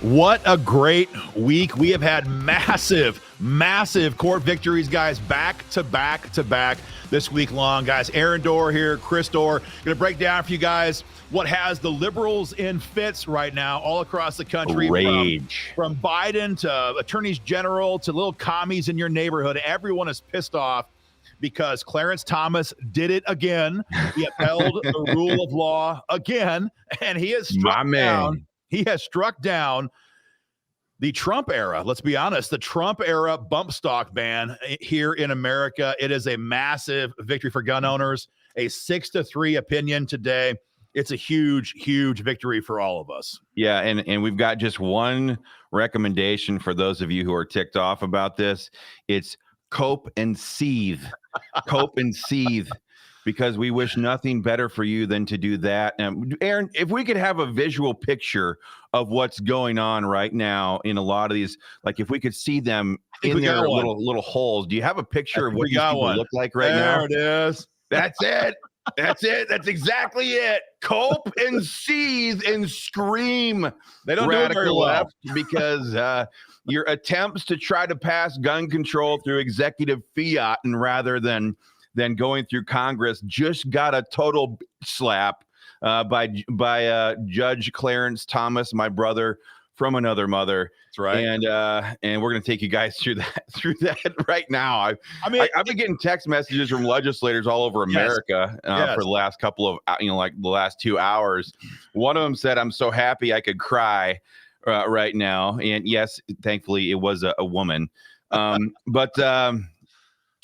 What a great week. We have had massive court victories, guys, back to back this week long. Guys, Aaron Dorr here, Chris Dorr, going to break down for you guys what has the liberals in fits right now all across the country. Rage. From Biden to attorneys general to little commies in your neighborhood. Everyone is pissed off because Clarence Thomas did it again. He upheld the rule of law again, and he has struck down. He has struck down the Trump era. Let's be honest, the Trump era bump stock ban here in America. It is a massive victory for gun owners, a 6-3 opinion today. It's a huge victory for all of us. Yeah, and we've got just one recommendation for those of you who are ticked off about this. It's cope and seethe. Cope and seethe. Because we wish nothing better for you than to do that. Aaron, if we could have a visual picture of what's going on right now in a lot of these, like if we could see them in their little holes. Do you have a picture of what these people look like right now? There it is. That's it. That's it. That's exactly it. Cope and seethe and scream. They don't do it very well. Because your attempts to try to pass gun control through executive fiat and rather than going through Congress just got a total slap by Judge Clarence Thomas, my brother from another mother. That's right. And we're going to take you guys through that right now. I've been getting text messages from legislators all over America for the last couple of the last 2 hours. One of them said, "I'm so happy I could cry right now." And yes, thankfully it was a woman.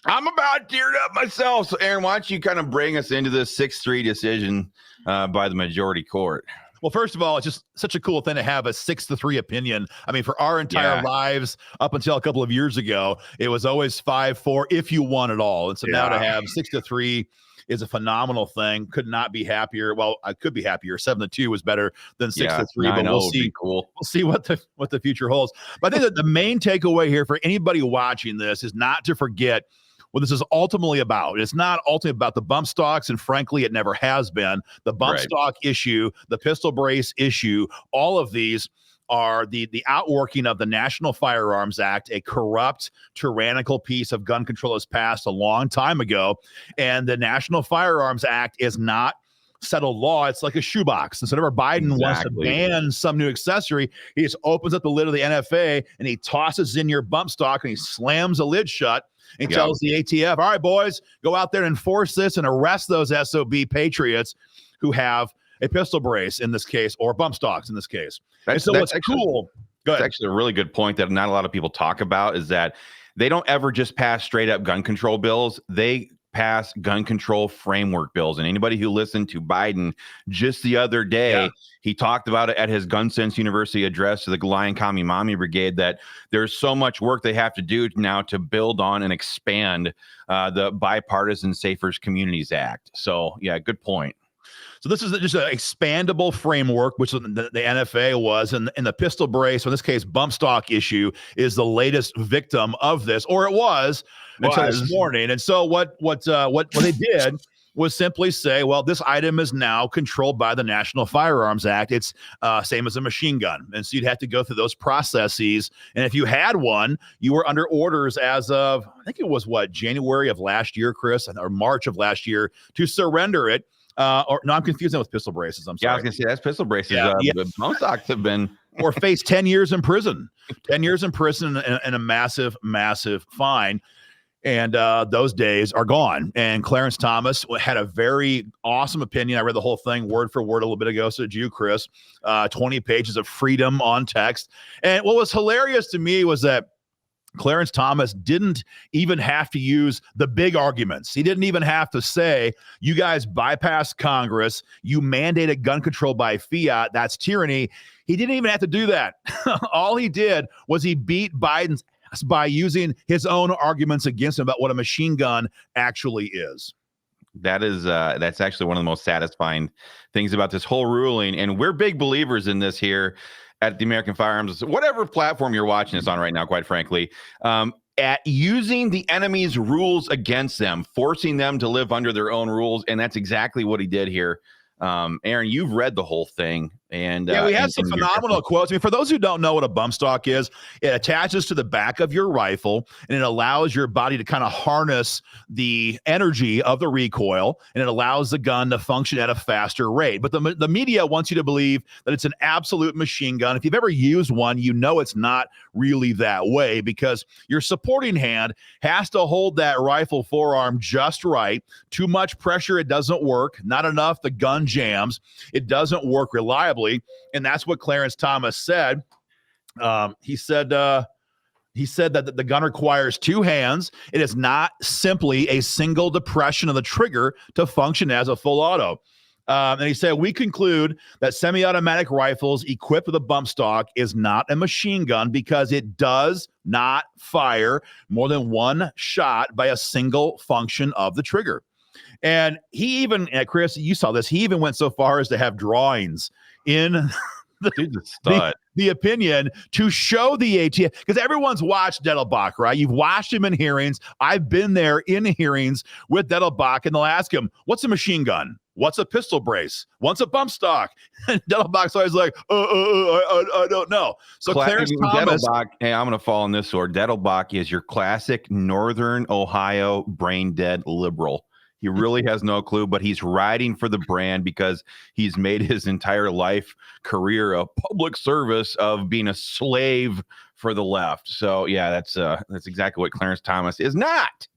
I'm about teared up myself. So, Aaron, why don't you kind of bring us into this 6-3 decision by the majority court? Well, first of all, it's just such a cool thing to have a 6-3 opinion. I mean, for our entire lives up until a couple of years ago, it was always 5-4 if you won it all. And so now to have 6-3 is a phenomenal thing. Could not be happier. Well, I could be happier. 7-2 was better than 6-3, but we'll see. Cool. We'll see what the future holds. But I think that the main takeaway here for anybody watching this is not to forget what this is ultimately about. It's not ultimately about the bump stocks, and frankly, it never has been. The bump stock issue, the pistol brace issue, all of these are the outworking of the National Firearms Act, a corrupt, tyrannical piece of gun control that was passed a long time ago. And the National Firearms Act is not settled law. It's like a shoebox. And so whenever Biden wants to ban some new accessory, he just opens up the lid of the NFA and he tosses in your bump stock and he slams the lid shut. And tells the ATF, all right, boys, go out there and enforce this and arrest those SOB patriots who have a pistol brace in this case or bump stocks in this case. That's cool. That's actually a really good point that not a lot of people talk about is that they don't ever just pass straight up gun control bills. They pass gun control framework bills. And anybody who listened to Biden just the other day, he talked about it at his Gun Sense University address to the Lion Commie Mommy Brigade that there's so much work they have to do now to build on and expand the Bipartisan Safer Communities Act. So, yeah, good point. So this is just an expandable framework, which the NFA was, and the pistol brace, in this case, bump stock issue, is the latest victim of this, or it was until this morning. And so what they did was simply say, well, this item is now controlled by the National Firearms Act. It's same as a machine gun. And so you'd have to go through those processes. And if you had one, you were under orders as of, I think it was January of last year, Chris, or March of last year, to surrender it. Or no, I'm confusing with pistol braces. I'm sorry. Yeah, I was gonna say that's pistol braces. Bump stocks have been or face 10 years in prison, 10 years in prison and a massive fine. And those days are gone. And Clarence Thomas had a very awesome opinion. I read the whole thing word for word a little bit ago. So did you, Chris. 20 pages of freedom on text. And what was hilarious to me was that Clarence Thomas didn't even have to use the big arguments. He didn't even have to say, you guys bypassed Congress. You mandated gun control by fiat. That's tyranny. He didn't even have to do that. All he did was he beat Biden's ass by using his own arguments against him about what a machine gun actually is. That's actually one of the most satisfying things about this whole ruling. And we're big believers in this here at the American Firearms, whatever platform you're watching this on right now, quite frankly, at using the enemy's rules against them, forcing them to live under their own rules. And that's exactly what he did here. Aaron, you've read the whole thing. And yeah, we have some and phenomenal quotes. I mean, for those who don't know what a bump stock is, it attaches to the back of your rifle and it allows your body to kind of harness the energy of the recoil, and it allows the gun to function at a faster rate. But the media wants you to believe that it's an absolute machine gun. If you've ever used one, you know it's not really that way, because your supporting hand has to hold that rifle forearm just right. Too much pressure, it doesn't work. Not enough, the gun jams. It doesn't work reliably. And that's what Clarence Thomas said. He said that the gun requires two hands. It is not simply a single depression of the trigger to function as a full auto. And he said, we conclude that semi-automatic rifles equipped with a bump stock is not a machine gun because it does not fire more than one shot by a single function of the trigger. And he even, Chris, you saw this, he even went so far as to have drawings in the opinion to show the ATF, because everyone's watched Dettelbach, right? You've watched him in hearings. I've been there in hearings with Dettelbach, and they'll ask him, what's a machine gun? What's a pistol brace? What's a bump stock? And Dettelbach's always like, I don't know. So Clarence Thomas, Dettelbach, hey, I'm going to fall on this sword. Dettelbach is your classic Northern Ohio brain dead liberal. He really has no clue, but he's riding for the brand because he's made his entire life career a public service of being a slave for the left. So yeah, that's exactly what Clarence Thomas is not.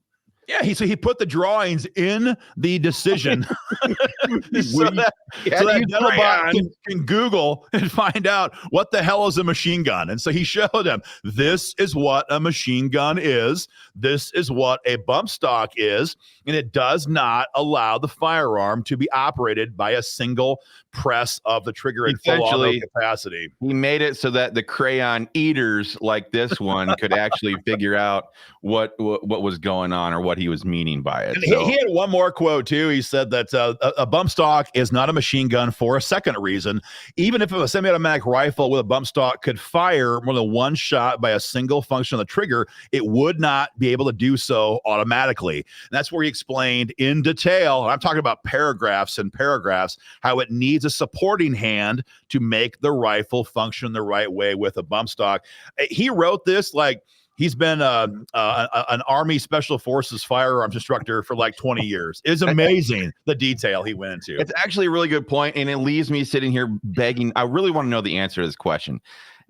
Yeah, he put the drawings in the decision so that Dettelbach can Google and find out what the hell is a machine gun. And so he showed him, this is what a machine gun is. This is what a bump stock is. And it does not allow the firearm to be operated by a single press of the trigger in full auto capacity. He made it so that the crayon eaters like this one could actually figure out what was going on or what he was meaning by it. So. He had one more quote too. He said that a bump stock is not a machine gun for a second reason. Even if a semi-automatic rifle with a bump stock could fire more than one shot by a single function of the trigger, it would not be able to do so automatically. And that's where he explained in detail, I'm talking about paragraphs and paragraphs, how it needs a supporting hand to make the rifle function the right way with a bump stock. He wrote this like he's been an Army Special Forces firearms instructor for like 20 years. It's amazing the detail he went into. It's actually a really good point, and it leaves me sitting here begging. I really want to know the answer to this question.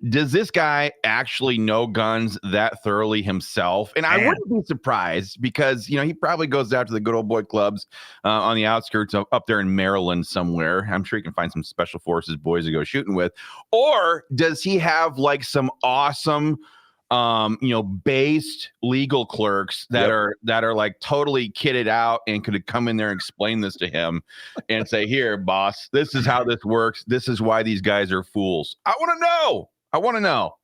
Does this guy actually know guns that thoroughly himself? And I wouldn't be surprised because, he probably goes out to the good old boy clubs on the outskirts of up there in Maryland somewhere. I'm sure he can find some special forces boys to go shooting with. Or does he have like some awesome based legal clerks that are like totally kitted out and could come in there and explain this to him and say, here, boss, this is how this works. This is why these guys are fools. I want to know.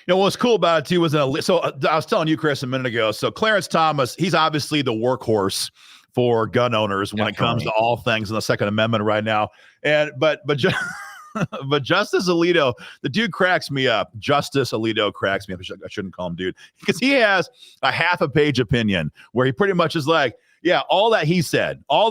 What's cool about it too was I was telling you, Chris, a minute ago. So Clarence Thomas, he's obviously the workhorse for gun owners when it comes to all things in the Second Amendment right now. But Justice Alito, the dude cracks me up. Justice Alito cracks me up. I shouldn't call him dude, because he has a half a page opinion where he pretty much is like, yeah, all that he said. Oh,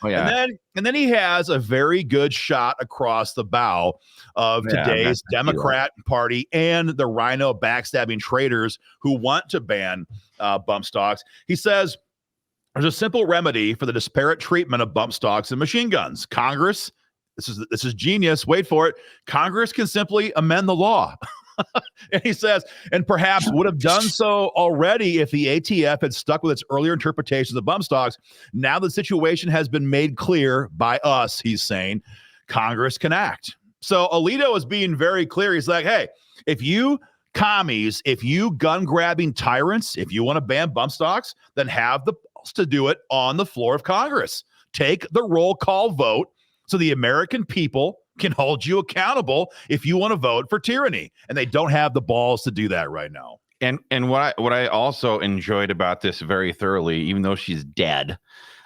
yeah. And then he has a very good shot across the bow of today's Democrat Party and the rhino backstabbing traitors who want to ban bump stocks. He says there's a simple remedy for the disparate treatment of bump stocks and machine guns. Congress, this is genius. Wait for it. Congress can simply amend the law. And he says, and perhaps would have done so already if the ATF had stuck with its earlier interpretations of bump stocks. Now the situation has been made clear by us, he's saying. Congress can act. So Alito is being very clear. He's like, hey, if you commies, if you gun-grabbing tyrants, if you want to ban bump stocks, then have the balls to do it on the floor of Congress. Take the roll call vote so the American people can hold you accountable if you want to vote for tyranny. And they don't have the balls to do that right now. And what I also enjoyed about this very thoroughly, even though she's dead,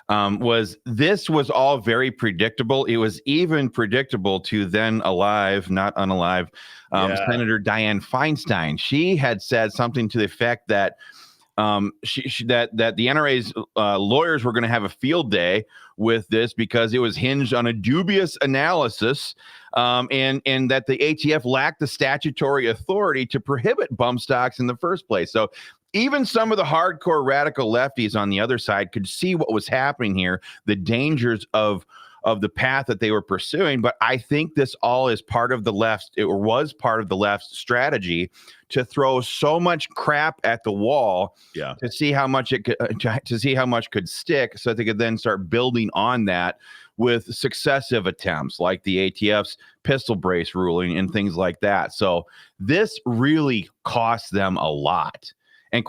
was this was all very predictable. It was even predictable to then alive, not unalive, Senator Dianne Feinstein. She had said something to the effect that that the NRA's lawyers were going to have a field day with this because it was hinged on a dubious analysis, and that the ATF lacked the statutory authority to prohibit bump stocks in the first place. So even some of the hardcore radical lefties on the other side could see what was happening here, the dangers of the path that they were pursuing. But I think this all is part of the left, it was part of the left's strategy to throw so much crap at the wall, to see how much it could, to see how much could stick, so that they could then start building on that with successive attempts like the ATF's pistol brace ruling and things like that. So this really cost them a lot. And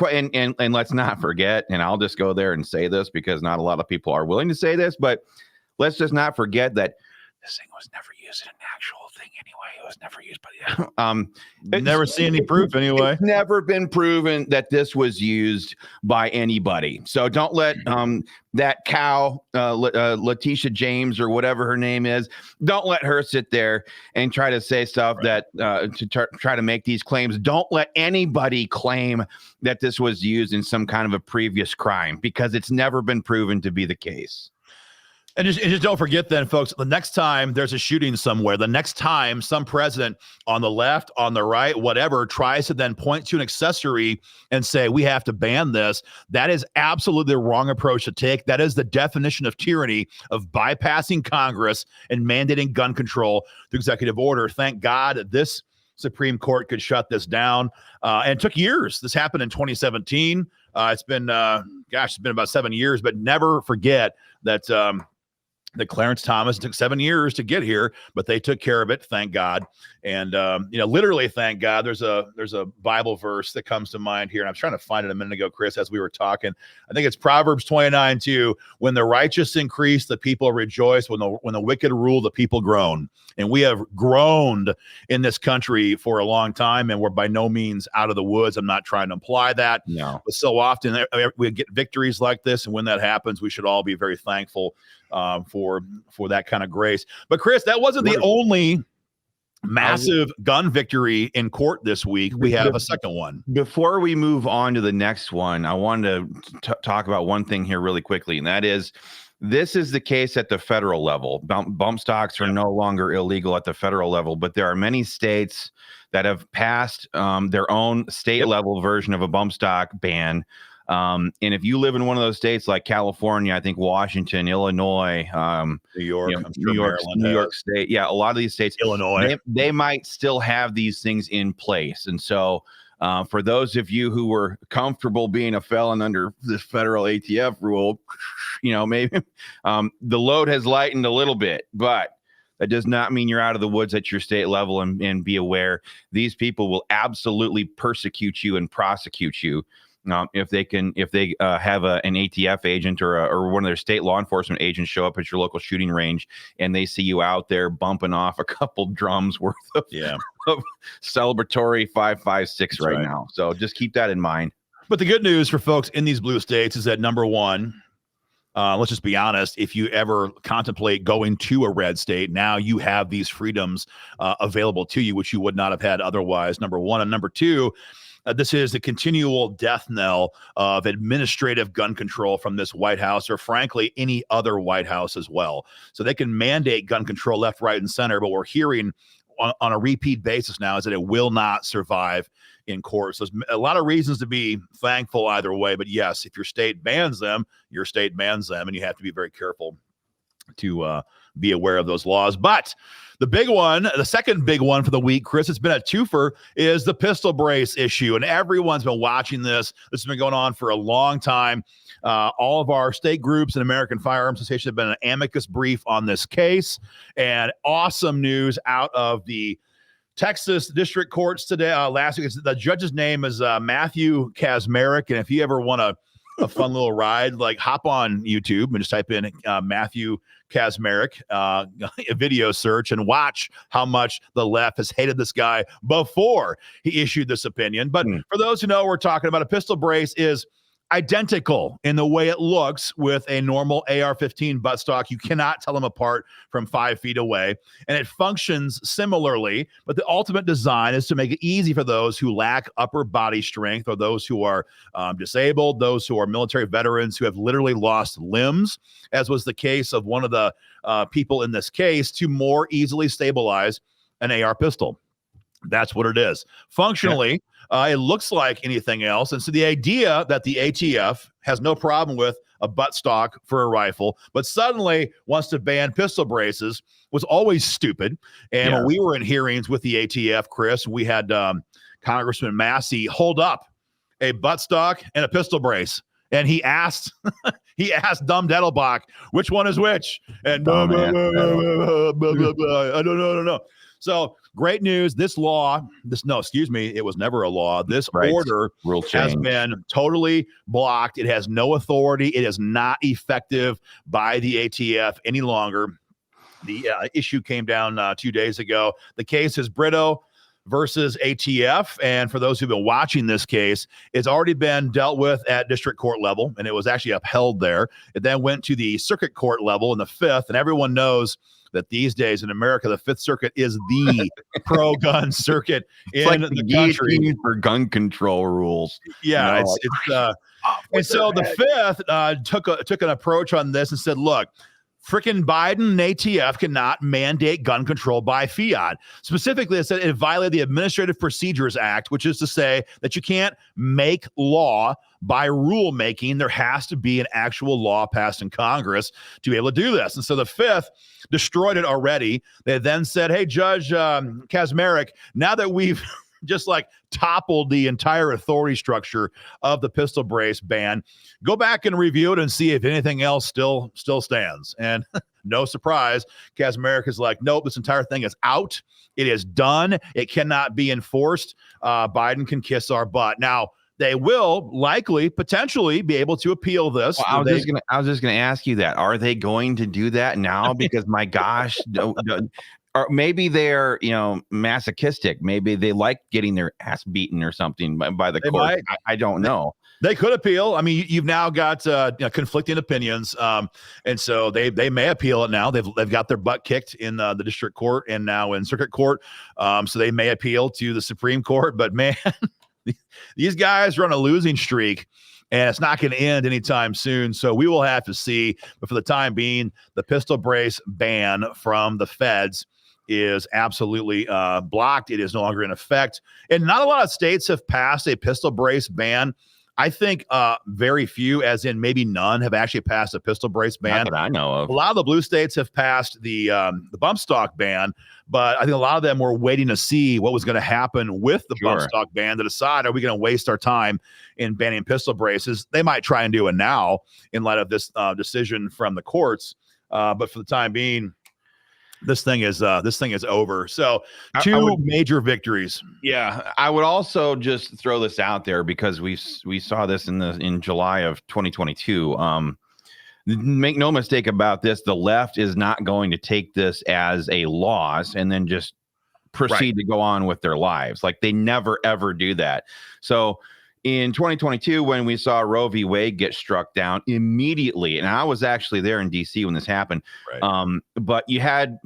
let's not forget, and I'll just go there and say this because not a lot of people are willing to say this, but let's just not forget that this thing was never used in an actual thing anyway. It was never used by the never seen any proof anyway. It's never been proven that this was used by anybody. So don't let that cow, Letitia James or whatever her name is, don't let her sit there and try to say stuff that to try to make these claims. Don't let anybody claim that this was used in some kind of a previous crime, because it's never been proven to be the case. And just don't forget then, folks, the next time there's a shooting somewhere, the next time some president on the left, on the right, whatever, tries to then point to an accessory and say, we have to ban this, that is absolutely the wrong approach to take. That is the definition of tyranny, of bypassing Congress and mandating gun control through executive order. Thank God this Supreme Court could shut this down. And it took years. This happened in 2017. It's been, it's been about 7 years, but never forget that that Clarence Thomas took 7 years to get here, but they took care of it. Thank God. And, literally, thank God. There's a Bible verse that comes to mind here. And I was trying to find it a minute ago, Chris, as we were talking. I think it's Proverbs 29:2. When the righteous increase, the people rejoice. When the wicked rule, the people groan. And we have groaned in this country for a long time, and we're by no means out of the woods. I'm not trying to imply that. No. But so often we get victories like this, and when that happens, we should all be very thankful for that kind of grace. But Chris, that wasn't the only massive gun victory in court this week. We have a second one. Before we move on to the next one, I wanted to talk about one thing here really quickly, and that is, this is the case at the federal level. Bump stocks are no longer illegal at the federal level, but there are many states that have passed their own state level version of a bump stock ban. And if you live in one of those states like California, I think Washington, Illinois, New York, New York State. Yeah, a lot of these states, Illinois, they might still have these things in place. And so for those of you who were comfortable being a felon under this federal ATF rule, maybe the load has lightened a little bit, but that does not mean you're out of the woods at your state level. And be aware, these people will absolutely persecute you and prosecute you. If they have an ATF agent or one of their state law enforcement agents show up at your local shooting range and they see you out there bumping off a couple drums worth of celebratory 5.56 right now. So just keep that in mind. But the good news for folks in these blue states is that, number one, let's just be honest, if you ever contemplate going to a red state, now you have these freedoms available to you, which you would not have had otherwise, number one. And number two, this is the continual death knell of administrative gun control from this White House, or frankly, any other White House as well. So they can mandate gun control left, right, and center, but we're hearing on a repeat basis now is that it will not survive in court. So there's a lot of reasons to be thankful either way. But yes, if your state bans them, your state bans them, and you have to be very careful to be aware of those laws. But the big one, the second big one for the week, Chris, it's been a twofer, is the pistol brace issue. And everyone's been watching this. This has been going on for a long time. All of our state groups and American Firearms Association have been an amicus brief on this case. And awesome news out of the Texas district courts today. Last week, the judge's name is Matthew Kaczmarek. And if you ever want a fun little ride, like hop on YouTube and just type in Matthew Kaczmarek, a video search, and watch how much the left has hated this guy before he issued this opinion. But for those who know, we're talking about a pistol brace is identical in the way it looks with a normal AR-15 buttstock. You cannot tell them apart from 5 feet away, and it functions similarly, but the ultimate design is to make it easy for those who lack upper body strength, or those who are disabled, those who are military veterans who have literally lost limbs, as was the case of one of the people in this case, to more easily stabilize an AR pistol. That's what it is. Functionally, it looks like anything else. And so the idea that the ATF has no problem with a buttstock for a rifle, but suddenly wants to ban pistol braces, was always stupid. And when we were in hearings with the ATF, Chris, we had Congressman Massey hold up a buttstock and a pistol brace. And he asked Dumb Dettelbach, which one is which? And I don't know. So great news. This law, it was never a law. This order has been totally blocked. It has no authority. It is not effective by the ATF any longer. The issue came down 2 days ago. The case is Brito versus ATF. And for those who've been watching this case, it's already been dealt with at district court level, and it was actually upheld there. It then went to the circuit court level in the 5th, and everyone knows that these days in America, the 5th Circuit is the pro-gun circuit in the country for gun control rules. Yeah, and so the 5th took an approach on this and said, look, frickin' Biden and ATF cannot mandate gun control by fiat. Specifically, it said it violated the Administrative Procedures Act, which is to say that you can't make law by rulemaking. There has to be an actual law passed in Congress to be able to do this. And so the 5th destroyed it already. They then said, hey, Judge Kaczmarek, now that we've just like toppled the entire authority structure of the pistol brace ban, go back and review it and see if anything else still stands. And no surprise, Kaczmarek is like, nope, this entire thing is out. It is done. It cannot be enforced. Biden can kiss our butt. Now, they will likely, potentially be able to appeal this. Well, I was just gonna ask you that. Are they going to do that now? Because my gosh, or maybe they're masochistic. Maybe they like getting their ass beaten or something by the court. I don't know. They could appeal. I mean, you've now got conflicting opinions, and so they may appeal it now. They've got their butt kicked in the district court and now in circuit court, so they may appeal to the Supreme Court. But man, these guys are on a losing streak, and it's not going to end anytime soon. So we will have to see. But for the time being, the pistol brace ban from the feds is absolutely blocked. It is no longer in effect. And not a lot of states have passed a pistol brace ban. I think very few, as in maybe none, have actually passed a pistol brace ban. Not that I know of. A lot of the blue states have passed the bump stock ban, but I think a lot of them were waiting to see what was going to happen with the bump stock ban to decide, are we going to waste our time in banning pistol braces? They might try and do it now in light of this decision from the courts, but for the time being, this thing is over. So two major victories. Yeah, I would also just throw this out there because we saw this in July of 2022. Make no mistake about this, the left is not going to take this as a loss and then just proceed to go on with their lives. Like, they never ever do that. So in 2022, when we saw Roe v. Wade get struck down immediately, and I was actually there in D.C. when this happened, but you had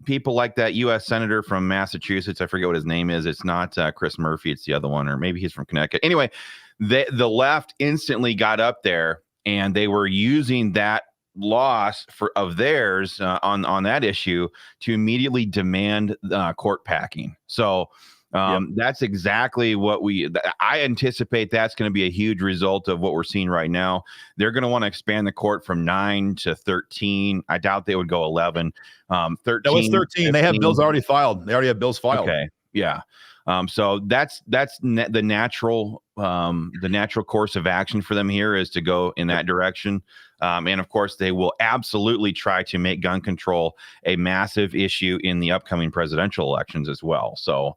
people like that U.S. senator from Massachusetts. I forget what his name is. It's not Chris Murphy. It's the other one, or maybe he's from Connecticut. Anyway, the left instantly got up there, and they were using that loss of theirs on that issue to immediately demand court packing. So that's exactly what I anticipate. That's going to be a huge result of what we're seeing right now. They're going to want to expand the court from 9 to 13. I doubt they would go 11. 13. No, it's 13. 15. They have bills already filed. They already have bills filed. Okay. Yeah. So that's the natural course of action for them here is to go in that direction. And of course, they will absolutely try to make gun control a massive issue in the upcoming presidential elections as well. So,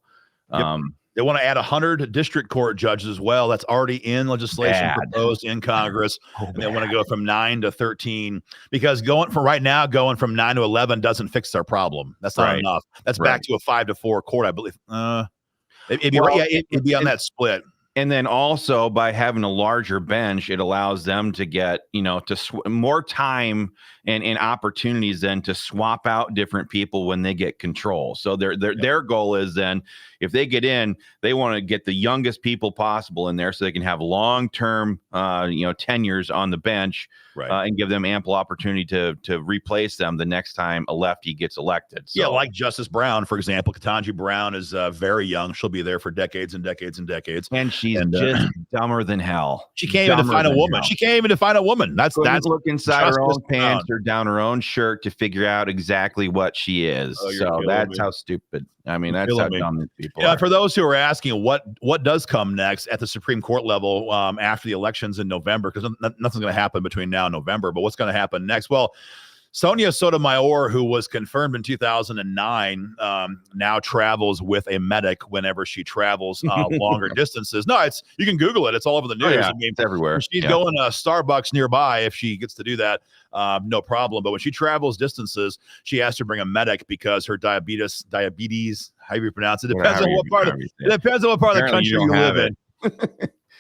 they want to add 100 district court judges as well. That's already in legislation proposed in Congress. And they want to go from 9 to 13 because going from 9 to 11 doesn't fix their problem. That's not enough. That's back to a 5 to 4 court, I believe. It'd be on that split. And then also by having a larger bench, it allows them to get, more time and opportunities then to swap out different people when they get control. So their goal is then, if they get in, they want to get the youngest people possible in there so they can have long-term, tenures on the bench, and give them ample opportunity to replace them the next time a lefty gets elected. So, yeah, like Justice Brown, for example. Ketanji Brown is very young. She'll be there for decades and decades and decades. And she's just dumber than hell. She came in to find a woman. She came in to find a woman. That's look inside her own pants or down her own shirt to figure out exactly what she is. So that's how stupid. I mean, that's how dumb these people are. For those who are asking what does come next at the Supreme Court level after the elections in November, because nothing's going to happen between now and November, but what's going to happen next? Well, Sonia Sotomayor, who was confirmed in 2009, now travels with a medic whenever she travels longer distances. No, you can Google it. It's all over the news. I mean, it's everywhere. She's going to Starbucks nearby if she gets to do that. No problem. But when she travels distances, she has to bring a medic because her diabetes, how you pronounce it, depends on what part of the country you live in.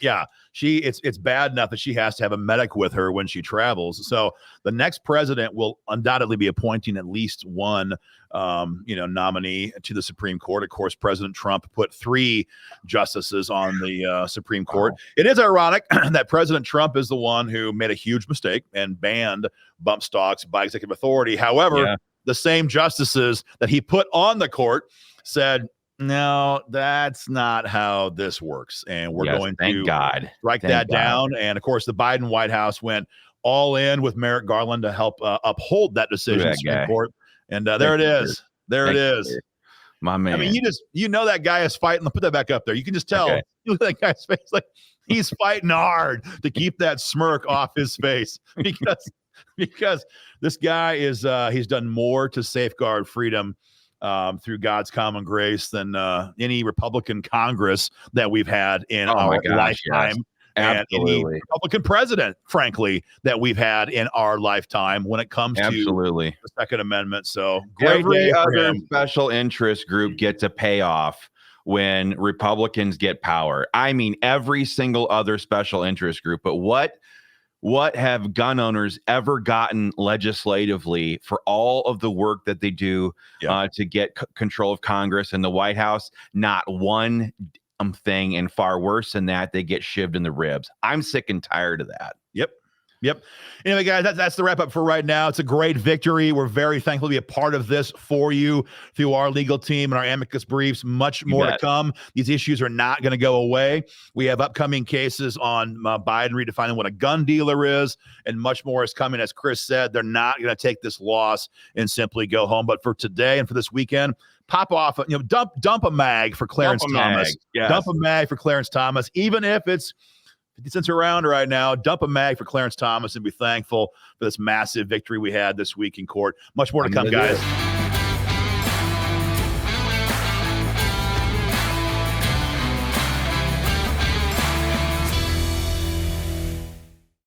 Yeah, it's bad enough that she has to have a medic with her when she travels. So the next president will undoubtedly be appointing at least one, nominee to the Supreme Court. Of course, President Trump put 3 justices on the Supreme Court. It is ironic that President Trump is the one who made a huge mistake and banned bump stocks by executive authority. However, the same justices that he put on the court said, no, that's not how this works. And we're going to strike that down. And of course, the Biden White House went all in with Merrick Garland to help uphold that decision in the Supreme Court. And there it is. There it is. My man. I mean, that guy is fighting. Put that back up there. You can just tell. You look at that guy's face, like he's fighting hard to keep that smirk off his face because this guy is he's done more to safeguard freedom through God's common grace than any Republican Congress that we've had in our lifetime. And any Republican president, frankly, that we've had in our lifetime when it comes to the Second Amendment. So every other special interest group gets a payoff when Republicans get power. I mean, every single other special interest group. But what have gun owners ever gotten legislatively for all of the work that they do to get control of Congress and the White House? Not one thing, and far worse than that, they get shivved in the ribs. I'm sick and tired of that. Yep. Anyway, guys, that's the wrap up for right now. It's a great victory. We're very thankful to be a part of this for you through our legal team and our amicus briefs. Much more to come. These issues are not going to go away. We have upcoming cases on Biden redefining what a gun dealer is, and much more is coming. As Chris said, they're not going to take this loss and simply go home. But for today and for this weekend, pop off, dump a mag for Clarence Thomas. Dump a mag for Clarence Thomas, even if it's 50 cents around right now. Dump a mag for Clarence Thomas and be thankful for this massive victory we had this week in court. Much more to come, guys.